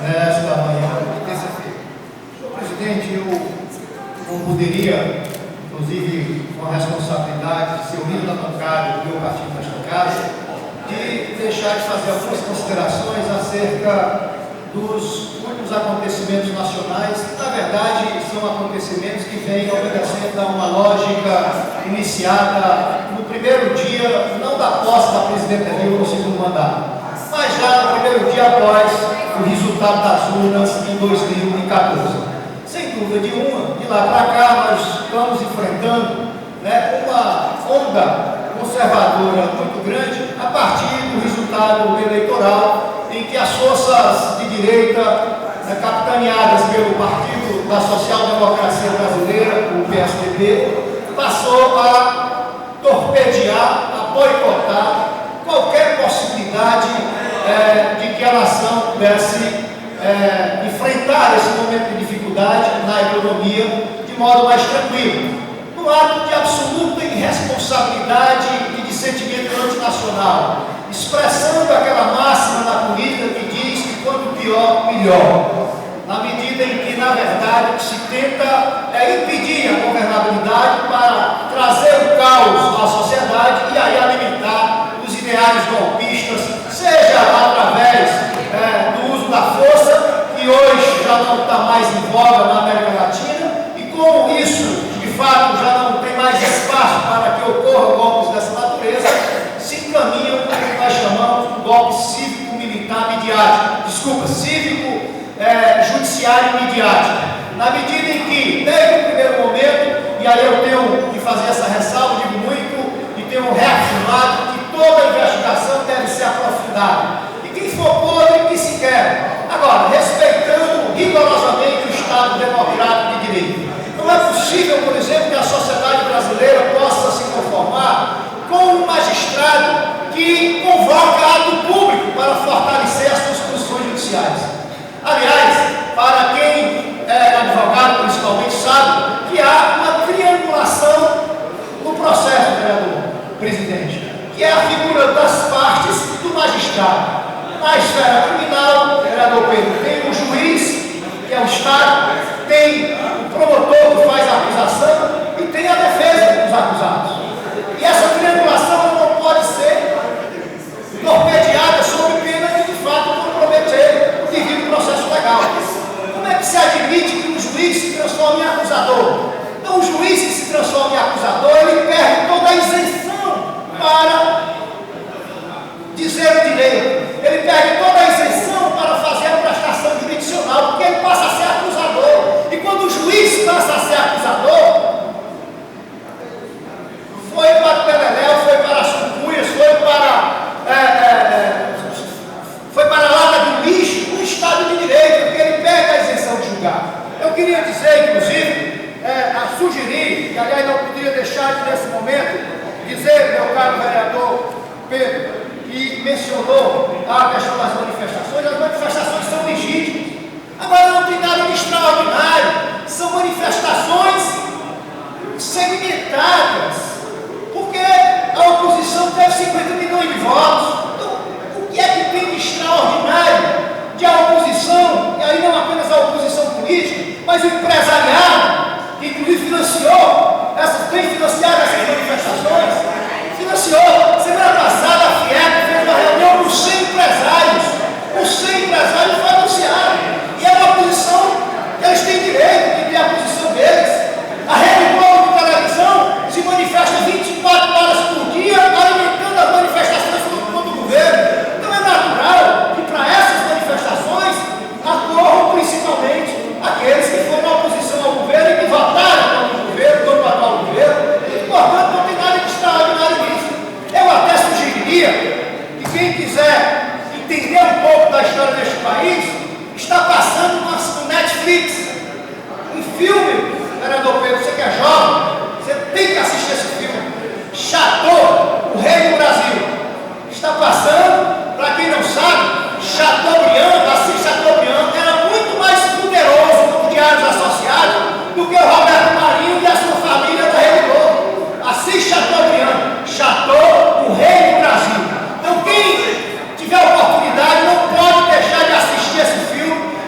nesta manhã de terça-feira. Senhor presidente, eu não poderia, inclusive com a responsabilidade de ser o líder da bancada do meu partido nesta casa, de deixar de fazer algumas considerações acerca dos últimos acontecimentos nacionais, que na verdade são acontecimentos que vêm obedecendo a uma lógica iniciada no primeiro dia, não da posse da presidenta Dilma no segundo mandato, mas já no primeiro dia após o resultado das urnas em 2014. Sem dúvida nenhuma, de lá para cá nós estamos enfrentando uma onda conservadora muito grande a partir do resultado eleitoral em que as forças de direita, capitaneadas pelo Partido da Social Democracia Brasileira, o PSDB, passou a torpedear, a boicotar qualquer possibilidade de que a nação pudesse enfrentar esse momento de dificuldade na economia de modo mais tranquilo, num ato de absoluta irresponsabilidade e de sentimento antinacional, expressando aquela máxima na política que diz que quanto pior, melhor, na medida em que, na verdade, o que se tenta é impedir a governabilidade para trazer o caos à sociedade e aí alimentar os ideais golpistas, seja através do uso da força, que hoje já não está mais em voga na América Latina, e como isso, de fato, já não tem mais espaço para que ocorram golpes dessa natureza, se encaminham para o que nós chamamos de golpe cívico-militar midiático, cívico-judiciário midiático, na medida em que, desde o primeiro momento, e aí eu tenho que fazer essa ressalva, digo muito, e tenho reafirmado que toda a investigação deve ser aprofundada, e quem for podre, que se quer. Agora, respeitando rigorosamente o Estado democrático de direito. Não é possível, por exemplo, que a sociedade brasileira possa se conformar com um magistrado que convoca ato público para fortalecer as suas posições judiciais. Aliás, para quem é advogado principalmente sabe que há uma triangulação no processo, vereador presidente, que é a figura das partes do magistrado. Na esfera criminal, vereador Pedro, tem o juiz, que é o Estado, tem o promotor que faz a acusação e tem a defesa dos acusados. E essa triangulação não pode ser torpedeada sob pena de fato comprometer o devido processo legal. Como é que se admite que um juiz se transforme em acusador? Então, o juiz que se transforma em acusador, ele perde toda a isenção para dizer o direito. Ele perde toda a isenção para fazer a prestação jurisdicional, porque ele passa a ser acusador. E quando o juiz passa a ser acusador, foi para o Beleléu, foi para as cucuias, foi para a lata de lixo, no Estado de Direito, porque ele perde a isenção de julgar. Eu queria dizer, inclusive, a sugerir, e aliás não podia deixar de, nesse momento, dizer, meu caro vereador Pedro, que mencionou a questão das manifestações. As manifestações são legítimas. Agora não tem nada de extraordinário. São manifestações segmentadas, porque a oposição teve 50 milhões de votos. Então, o que é que tem de extraordinário de a oposição, e aí não apenas a oposição política, mas o empresariado, que inclusive tem financiado essas manifestações, financiou. Semana passada a FIEP fez uma reunião com 100 empresários. Os 100 empresários foram anunciados. E é uma posição que eles têm direito de ter a posição deles. A Rede Globo de televisão se manifesta 24 horas por dia, alimentando as manifestações contra o governo. Então é natural que para essas manifestações acorram principalmente aqueles que foram oposição ao governo e que votaram contra o governo, contra o atual governo. Portanto, não tem nada de extraordinário nisso. Eu até sugeriria que quem quiser entender um pouco da história deste país, está passando no Netflix um filme, vereador Pedro, você que é jovem, você tem que assistir esse filme, Chateau, o Rei do Brasil. Está passando, para quem não sabe, Chateaubriand, Assis Chateaubriand, era muito mais poderoso como Diários Associados do que o Roberto Marinho e a sua família da Rede Globo. Assis Chateaubriand, Chateau, o Rei do Brasil. Então quem tiver oportunidade não pode deixar de assistir esse filme,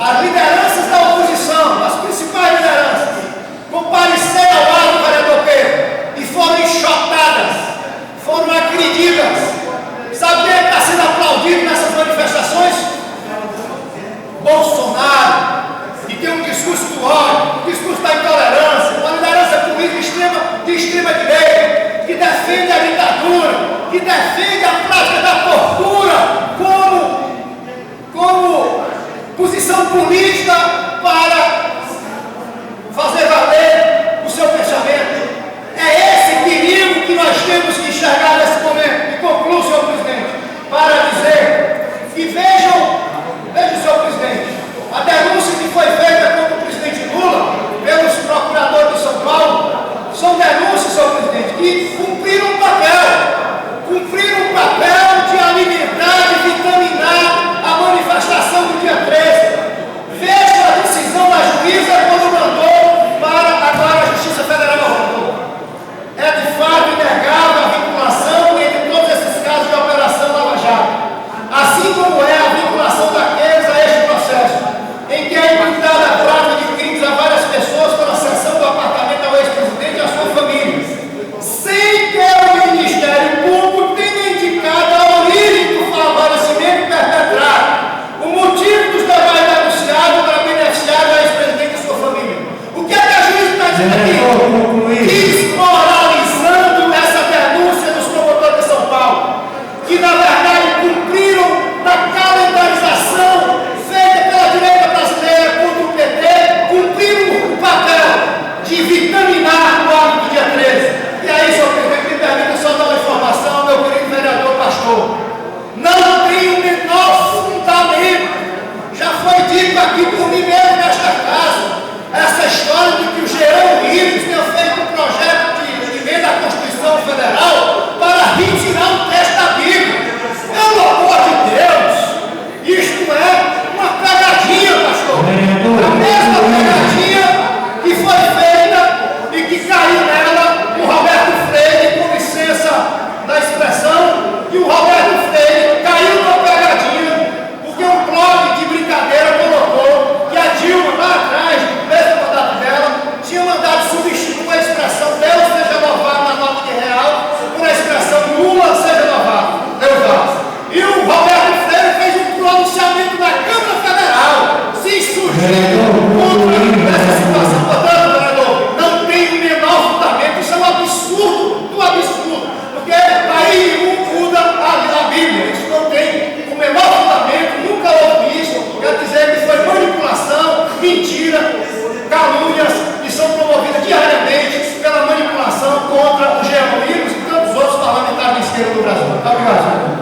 as lideranças da oposição, as principais lideranças, compareceram ao lado do vereador Pedro e foram enxotadas, foram agredidas. Sabe quem está sendo aplaudido nessas manifestações? Bolsonaro, que tem um discurso do ódio, um discurso da intolerância, uma liderança política de extrema direita, que defende a ditadura, que defende a prática da tortura como posição política